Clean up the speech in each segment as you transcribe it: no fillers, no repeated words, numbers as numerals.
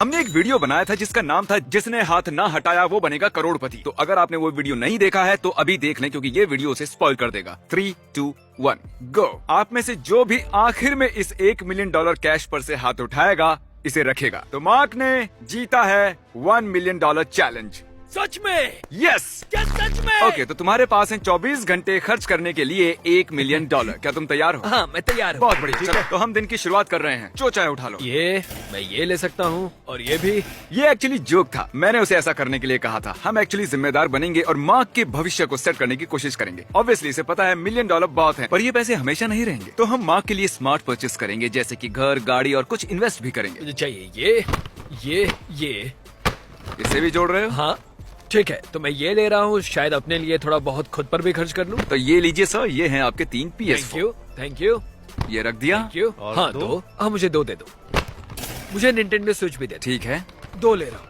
हमने एक वीडियो बनाया था जिसका नाम था जिसने हाथ ना हटाया वो बनेगा करोड़पति। तो अगर आपने वो वीडियो नहीं देखा है तो अभी देख लें क्योंकि ये वीडियो उसे स्पॉइल कर देगा। 3, 2, 1 गो। आप में से जो भी आखिर में इस $1 मिलियन कैश पर से हाथ उठाएगा इसे रखेगा। तो मार्क ने जीता है $1 मिलियन चैलेंज। सच में? यस। क्या सच में? ओके, तो तुम्हारे पास है 24 घंटे खर्च करने के लिए $1 मिलियन। क्या तुम तैयार हो? हाँ, मैं तैयार हूँ। बहुत बढ़िया। चलो, तो हम दिन की शुरुआत कर रहे हैं। जो चाहे उठा लो। मैं ये ले सकता हूँ और ये भी। ये एक्चुअली जोक था, मैंने उसे ऐसा करने के लिए कहा था। हम एक्चुअली जिम्मेदार बनेंगे और मार्क के भविष्य को सेट करने की कोशिश करेंगे। ऑब्वियसली इसे पता है $1 मिलियन बहुत है, पर ये पैसे हमेशा नहीं रहेंगे। तो हम मार्क के लिए स्मार्ट परचेस करेंगे, जैसे कि घर, गाड़ी और कुछ इन्वेस्ट भी करेंगे। मुझे चाहिए ये। इसे भी जोड़ रहे हो? हाँ ठीक है, तो मैं ये ले रहा हूँ। शायद अपने लिए थोड़ा बहुत खुद पर भी खर्च कर लूँ। तो ये लीजिए सर, ये हैं आपके 3 PS4। Thank you. ये रख दिया। क्यों? हाँ दो। हाँ मुझे 2 दे दो। मुझे निंटेंडो स्विच भी दे। ठीक है, 2 ले रहा हूँ।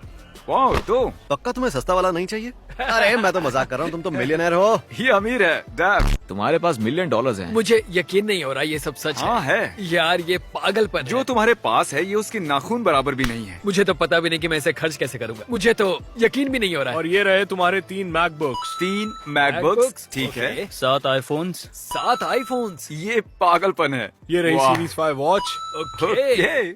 वाह, 2। पक्का तुम्हें सस्ता वाला नहीं चाहिए? अरे मैं तो मजाक कर रहा हूँ, तुम तो मिलियनेयर हो। ये अमीर है डैब। तुम्हारे पास $1 मिलियन हैं। मुझे यकीन नहीं हो रहा ये सब सच हाँ है। यार ये पागलपन जो है। तुम्हारे पास है ये उसके नाखून बराबर भी नहीं है। मुझे तो पता भी नहीं कि मैं इसे खर्च कैसे करूंगा। मुझे तो यकीन भी नहीं हो रहा है। और ये रहे तुम्हारे 3 मैकबुक्स। 3 मैकबुक्स, ठीक है। ओके। 7 आईफोन्स। 7 आईफोन्स। ये पागलपन है। ये रही वाह। Series 5 watch okay.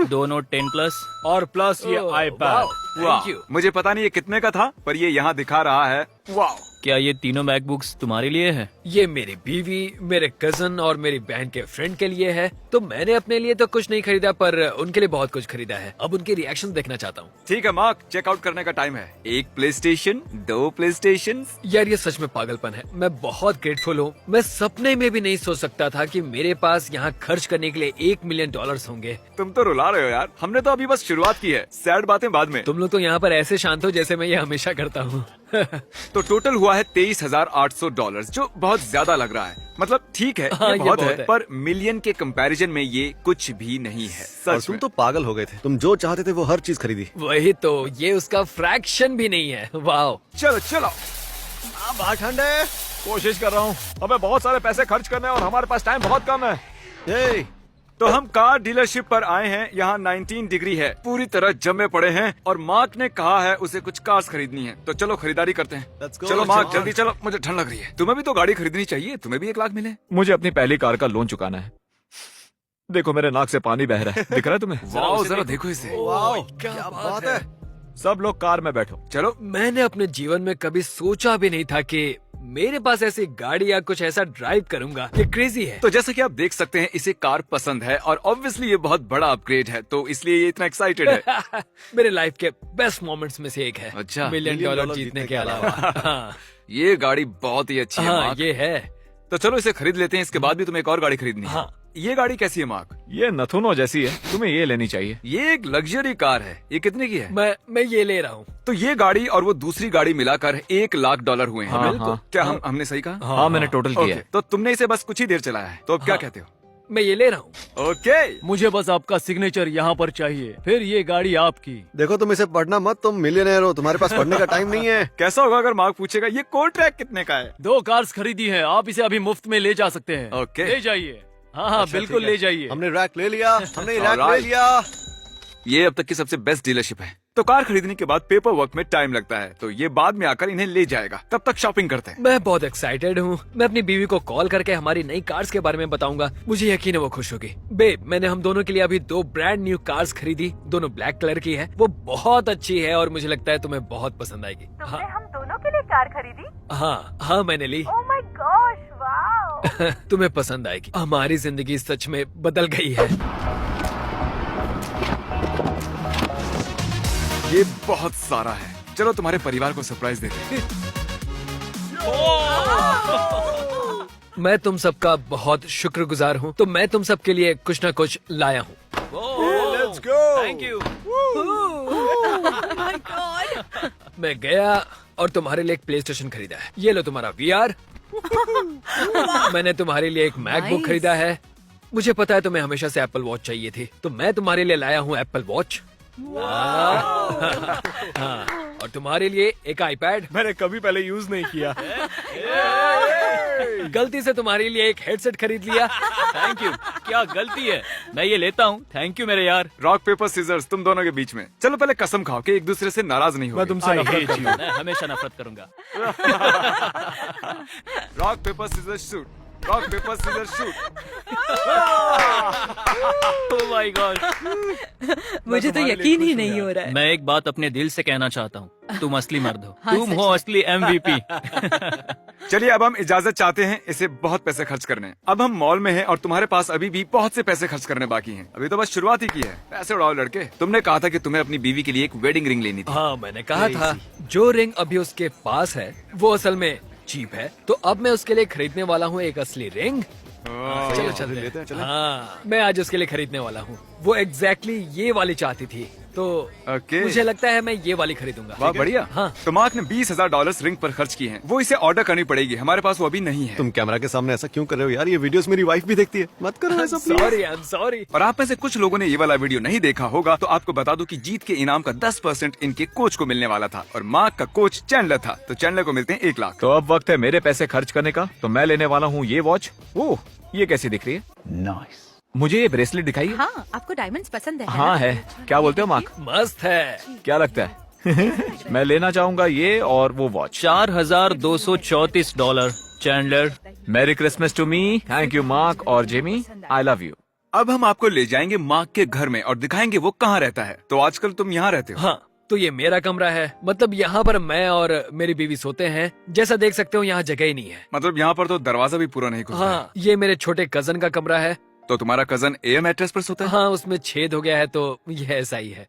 2 note 10 plus. और प्लस ये Oh, आईपैड। वाह, थैंक यू। मुझे पता नहीं ये कितने का था, पर ये यहाँ दिखा रहा है। वाह, क्या ये तीनों मैकबुक्स तुम्हारे लिए है? ये मेरी बीवी, मेरे कजन और मेरी बहन के फ्रेंड के लिए है। तो मैंने अपने लिए तो कुछ नहीं खरीदा, पर उनके लिए बहुत कुछ खरीदा है। अब उनके रिएक्शन देखना चाहता हूँ। ठीक है मार्क, चेकआउट करने का टाइम है। 1 प्लेस्टेशन, 2 प्लेस्टेशन। यार ये सच में पागलपन है। मैं बहुत ग्रेटफुल हूँ। मैं सपने में भी नहीं सोच सकता था कि मेरे पास यहाँ खर्च करने के लिए $1 मिलियन होंगे। तुम तो रुला रहे हो यार, हमने तो अभी बस शुरुआत की है। सैड बातें बाद में। तुम लोग तो यहाँ पर ऐसे शांत हो जैसे मैं ये हमेशा करता हूँ। तो टोटल हुआ है $23,800, जो बहुत ज्यादा लग रहा है। मतलब ठीक है, हाँ, ये ये बहुत बहुत है, है। पर मिलियन के कंपैरिजन में ये कुछ भी नहीं है। और सच तुम में। तो पागल हो गए थे, तुम जो चाहते थे वो हर चीज खरीदी। वही तो, ये उसका फ्रैक्शन भी नहीं है। वाह। चलो चलो। ठंडे। कोशिश कर रहा हूँ। हमें बहुत सारे पैसे खर्च करने हैं और हमारे पास टाइम बहुत कम है। तो हम कार डीलरशिप पर आए हैं। यहाँ 19 डिग्री है, पूरी तरह जमे पड़े हैं और मार्क ने कहा है उसे कुछ कार्स खरीदनी है। तो चलो खरीदारी करते हैं। Let's go, चलो मार्क, चलो। जल्दी चलो, मुझे ठंड लग रही है। तुम्हें भी तो गाड़ी खरीदनी चाहिए, तुम्हें भी 1 लाख मिले। मुझे अपनी पहली कार का लोन चुकाना है। देखो मेरे नाक से पानी बह रहा है, दिख रहा है तुम्हें? वाह, जरा देखो इसे। वाह, क्या बात है। सब लोग कार में बैठो। चलो। मैंने अपने जीवन में कभी सोचा भी नहीं था कि मेरे पास ऐसी गाड़ी या कुछ ऐसा ड्राइव करूंगा। ये क्रेजी है। तो जैसा कि आप देख सकते हैं इसे कार पसंद है और ऑब्वियसली ये बहुत बड़ा अपग्रेड है, तो इसलिए ये इतना एक्साइटेड है। मेरे लाइफ के बेस्ट मोमेंट्स में से एक है। अच्छा। $1 मिलियन जीतने के अलावा। हाँ, ये गाड़ी बहुत ही अच्छी है हाँ मार्क। ये है। तो चलो इसे खरीद लेते हैं, इसके बाद भी तुम्हें एक और गाड़ी खरीदनी है। हाँ। ये गाड़ी कैसी है मार्क? ये नथुनो जैसी है, तुम्हें ये लेनी चाहिए। ये एक लग्जरी कार है। ये कितने की है? मैं ये ले रहा हूँ। तो ये गाड़ी और वो दूसरी गाड़ी मिलाकर $1 लाख हुए हैं। हाँ, बिल्कुल। हाँ। क्या हमने सही कहा? हाँ मैंने टोटल किया ओके, है। तो तुमने इसे बस कुछ ही देर चलाया है, तो अब क्या हाँ। कहते हो? मैं ये ले रहा हूँ। ओके। मुझे बस आपका सिग्नेचर यहाँ पर चाहिए, फिर ये गाड़ी आपकी। देखो तुम इसे पढ़ना मत, तुम मिलियनेयर हो, तुम्हारे पास पढ़ने का टाइम नहीं है। कैसा होगा अगर मार्क पूछेगा ये कोट ट्रैक कितने का है? 2 कार्स खरीदी है, आप इसे अभी मुफ्त में ले जा सकते हैं। ओके। ले जाइए। हाँ अच्छा, बिल्कुल ठीक है। ले जाइए। हमने रैक ले लिया, हमने रैक ले Alright। लिया। ये अब तक की सबसे बेस्ट डीलरशिप है। तो कार खरीदने के बाद पेपर वर्क में टाइम लगता है, तो ये बाद में आकर इन्हें ले जाएगा। तब तक शॉपिंग करते हैं। मैं बहुत एक्साइटेड हूँ। मैं अपनी बीवी को कॉल करके हमारी नई कार्स के बारे में बताऊंगा। मुझे यकीन है वो खुश होगी। बेब, मैंने हम दोनों के लिए अभी 2 ब्रांड न्यू कार्स खरीदी। दोनों ब्लैक कलर की है। वो बहुत अच्छी है और मुझे लगता है तुम्हें बहुत पसंद आएगी। तुमने हम दोनों के लिए कार खरीदी? हाँ मैंने ली। Oh my gosh, wow! तुम्हें पसंद आएगी। हमारी जिंदगी सच में बदल गई है। ये बहुत सारा है। चलो तुम्हारे परिवार को सरप्राइज देते हैं। मैं तुम सबका बहुत शुक्रगुजार हूँ। तो मैं तुम सबके लिए कुछ न कुछ लाया हूँ। Let's go। Thank you. मैं गया और तुम्हारे लिए एक प्ले स्टेशन खरीदा है। ये लो तुम्हारा VR। मैंने तुम्हारे लिए एक मैकबुक खरीदा है। मुझे पता है तुम्हें हमेशा से एप्पल वॉच चाहिए थी, तो मैं तुम्हारे लिए लाया हूँ एप्पल वॉच। हाँ, और तुम्हारे लिए एक आईपैड। मैंने कभी पहले यूज नहीं किया। गलती से तुम्हारे लिए एक हेडसेट खरीद लिया। Thank you. क्या गलती है, मैं ये लेता हूँ। थैंक यू मेरे यार। रॉक पेपर सीजर्स तुम दोनों के बीच में। चलो पहले कसम खाओ कि एक दूसरे से नाराज नहीं हो। मैं तुमसे नफरत करता हूँ। मैं हमेशा नफरत करूंगा। Rock paper scissors shoot. Rock paper scissors shoot. Oh my god. मुझे तो यकीन ही नहीं हो रहा है। मैं एक बात अपने दिल से कहना चाहता हूँ, तुम असली मर्द हो। हाँ, तुम सच हो में। असली MVP। चलिए अब हम इजाजत चाहते हैं इसे बहुत पैसे खर्च करने। अब हम मॉल में हैं और तुम्हारे पास अभी भी बहुत से पैसे खर्च करने बाकी हैं। अभी तो बस शुरुआत ही की है। पैसे उड़ाओ लड़के। तुमने कहा था कि तुम्हें अपनी बीवी के लिए एक वेडिंग रिंग लेनी थी। हाँ, मैंने कहा था जो रिंग अभी उसके पास है वो असल में चीप है, तो अब मैं उसके लिए खरीदने वाला हूँ एक असली रिंग। चलो चलते हैं। हाँ, मैं आज उसके लिए खरीदने वाला हूँ। वो एग्जैक्टली ये वाली चाहती थी, तो ओके। मुझे लगता है मैं ये वाली खरीदूंगा। वाह बढ़िया। हाँ। तो मार्क ने $20,000 रिंग पर खर्च किए हैं। वो इसे ऑर्डर करनी पड़ेगी, हमारे पास वो अभी नहीं है। तुम कैमरा के सामने ऐसा क्यों कर रहे हो यार? ये वीडियोस मेरी वाइफ भी देखती है। मत करो ऐसा please. Sorry, I am sorry. और आप में से कुछ लोगों ने ये वाला वीडियो नहीं देखा होगा, तो आपको बता दूं कि जीत के इनाम का 10% इनके कोच को मिलने वाला था और मार्क का कोच चैंडलर था, तो चैंडलर को मिलते हैं 1 लाख। तो अब वक्त है मेरे पैसे खर्च करने का। तो मैं लेने वाला हूँ ये वॉच। ओह, ये कैसी दिख रही है? नाइस। मुझे ये ब्रेसलेट दिखाइए। हाँ, आपको डायमंड्स पसंद है हाँ ना? है। क्या बोलते हो मार्क? मस्त है। क्या लगता है? मैं लेना चाहूंगा ये और वो watch. $4,234 Chandler. Merry Christmas to me. Thank you Mark और जेमी, आई लव यू। अब हम आपको ले जाएंगे मार्क के घर में और दिखाएंगे वो कहाँ रहता है। तो आजकल तुम यहाँ रहते हो? हाँ, तो ये मेरा कमरा है। मतलब यहाँ पर मैं और मेरी बीवी सोते हैं। जैसा देख सकते हो यहाँ जगह ही नहीं है। मतलब यहाँ पर तो दरवाजा भी पूरा नहीं खुलता है। हाँ, ये मेरे छोटे कजन का कमरा है। तो तुम्हारा कजन एयर मैट्रेस पर सोता है? हाँ, उसमें छेद हो गया है, तो ये ऐसा ही है।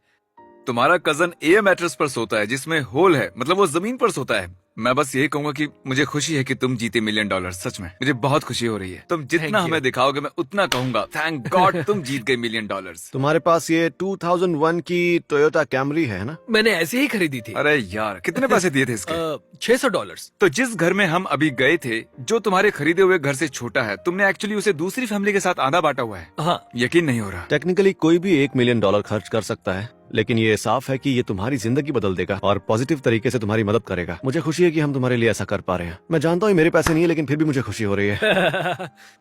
तुम्हारा कजन एयर मैट्रेस पर सोता है जिसमें होल है, मतलब वो जमीन पर सोता है। मैं बस यही कहूंगा कि मुझे खुशी है कि तुम जीते $1 मिलियन। सच में मुझे बहुत खुशी हो रही है। तुम Thank जितना you. हमें दिखाओगे मैं उतना कहूंगा थैंक गॉड तुम जीत गए $1 मिलियन। तुम्हारे पास ये 2001 की टोयोटा कैमरी है ना? मैंने ऐसे ही खरीदी थी। अरे यार कितने पैसे दिए थे इसके? $600। तो जिस घर में हम अभी गए थे, जो तुम्हारे खरीदे हुए घर से छोटा है, तुमने एक्चुअली उसे दूसरी फैमिली के साथ आधा बांटा हुआ है। हाँ, यकीन नहीं हो रहा। टेक्निकली कोई भी $1 मिलियन खर्च कर सकता है, लेकिन ये साफ है कि ये तुम्हारी जिंदगी बदल देगा और पॉजिटिव तरीके से तुम्हारी मदद करेगा। मुझे खुशी है कि हम तुम्हारे लिए ऐसा कर पा रहे हैं। मैं जानता हूँ ये मेरे पैसे नहीं है, लेकिन फिर भी मुझे खुशी हो रही है।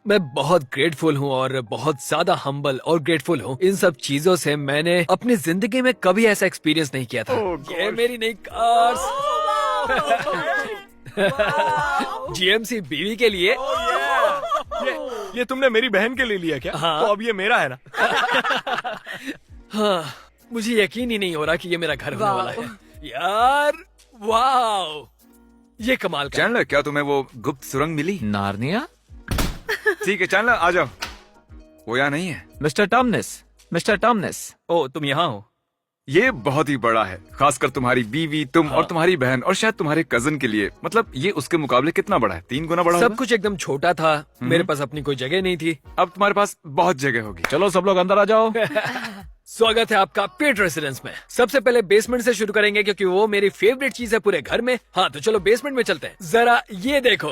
मैं बहुत ग्रेटफुल हूँ और बहुत ज्यादा हम्बल और ग्रेटफुल हूँ। इन सब चीजों से मैंने अपनी जिंदगी में कभी ऐसा एक्सपीरियंस नहीं किया था। ये मेरी नई कार्स। GMC बीवी के लिए। ये तुमने मेरी बहन के लिए लिया क्या? हाँ। तो अब ये मेरा है ना? हाँ, मुझे यकीन ही नहीं हो रहा कि ये मेरा घर होने वाह। वाला है। यार, वाह, ये कमाल का है। चैंडलर, क्या तुम्हें वो गुप्त सुरंग मिली? नार्निया। ठीक है चैंडलर, आ जाओ। वो यहाँ नहीं है। मिस्टर टॉमनेस। ओ, तुम यहाँ हो? ये बहुत ही बड़ा है, खासकर तुम्हारी बीवी, तुम और तुम्हारी बहन और शायद तुम्हारे कजन के लिए। मतलब ये उसके मुकाबले कितना बड़ा है? 3 गुना बड़ा सब होगा? कुछ एकदम छोटा था। मेरे पास अपनी कोई जगह नहीं थी। अब तुम्हारे पास बहुत जगह होगी। चलो सब लोग अंदर आ जाओ। स्वागत है आपका पेट रेसिडेंस में। सबसे पहले बेसमेंट से शुरू करेंगे क्योंकि वो मेरी फेवरेट चीज है पूरे घर में। हाँ, तो चलो बेसमेंट में चलते हैं। जरा ये देखो।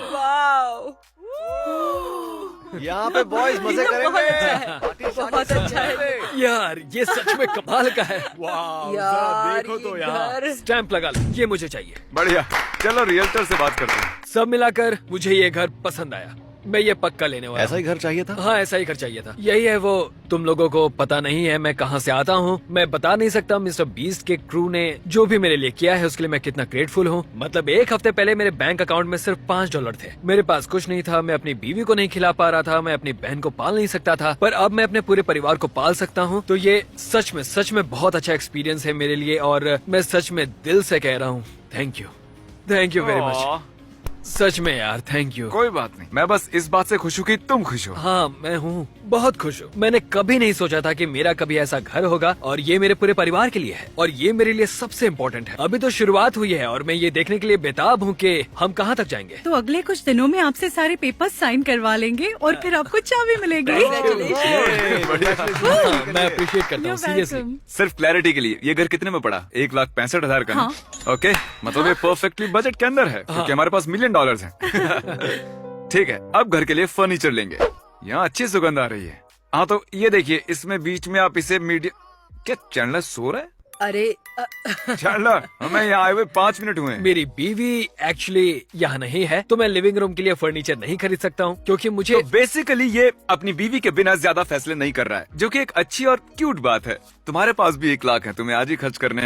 यहाँ पे बॉयज मजे बहुत अच्छा करेंगे। है, बहुत अच्छा है। यार, ये सच में कमाल का है। वाह, यार, देखो तो ये यहाँ। घर। स्टैंप लगा लो, ये मुझे चाहिए। बढ़िया, चलो रियल्टर से बात करते हैं। सब मिलाकर मुझे ये घर पसंद आया। मैं ये पक्का लेने वाला ऐसा ही घर चाहिए था? हूँ। हाँ, ऐसा ही घर चाहिए था। यही है वो। तुम लोगों को पता नहीं है मैं कहाँ से आता हूँ। मैं बता नहीं सकता मिस्टर बीस्ट के क्रू ने जो भी मेरे लिए किया है उसके लिए मैं कितना ग्रेटफुल हूँ। मतलब 1 हफ्ते पहले मेरे बैंक अकाउंट में सिर्फ $5 थे। मेरे पास कुछ नहीं था। मैं अपनी बीवी को नहीं खिला पा रहा था। मैं अपनी बहन को पाल नहीं सकता था, पर अब मैं अपने पूरे परिवार को पाल सकता हूँ। तो ये सच में बहुत अच्छा एक्सपीरियंस है मेरे लिए और मैं सच में दिल से कह रहा हूँ थैंक यू वेरी मच। सच में यार, थैंक यू। कोई बात नहीं, मैं बस इस बात से खुश हूँ कि तुम खुश हो। हाँ, मैं हूँ, बहुत खुश हूँ। मैंने कभी नहीं सोचा था कि मेरा कभी ऐसा घर होगा और ये मेरे पूरे परिवार के लिए है और ये मेरे लिए सबसे इम्पोर्टेंट है। अभी तो शुरुआत हुई है और मैं ये देखने के लिए बेताब हूँ कि हम कहाँ तक जाएंगे। तो अगले कुछ दिनों में आपसे सारे पेपर्स साइन करवा लेंगे और फिर आपको चाबी मिलेगी। हाँ, मैं अप्रिशिएट करता हूँ सीरियसली। सिर्फ क्लैरिटी के लिए, ये घर कितने में पड़ा? 1,65,000 का। हाँ। ओके, मतलब ये परफेक्टली बजट के अंदर है क्योंकि हमारे पास $1 मिलियन है। ठीक है, अब घर के लिए फर्नीचर लेंगे। यहाँ अच्छी सुगंध आ रही है। हाँ, तो ये देखिए, इसमें बीच में आप इसे मीडियम। क्या चैंडलर सो रहा है? अरे चलो हमें यहाँ आए हुए 5 मिनट हुए हैं। मेरी बीवी एक्चुअली यहाँ नहीं है, तो मैं लिविंग रूम के लिए फर्नीचर नहीं खरीद सकता हूँ क्योंकि मुझे तो बेसिकली ये अपनी बीवी के बिना ज्यादा फैसले नहीं कर रहा है, जो कि एक अच्छी और क्यूट बात है। तुम्हारे पास भी 1 लाख है, तुम्हें आज ही खर्च करने हैं।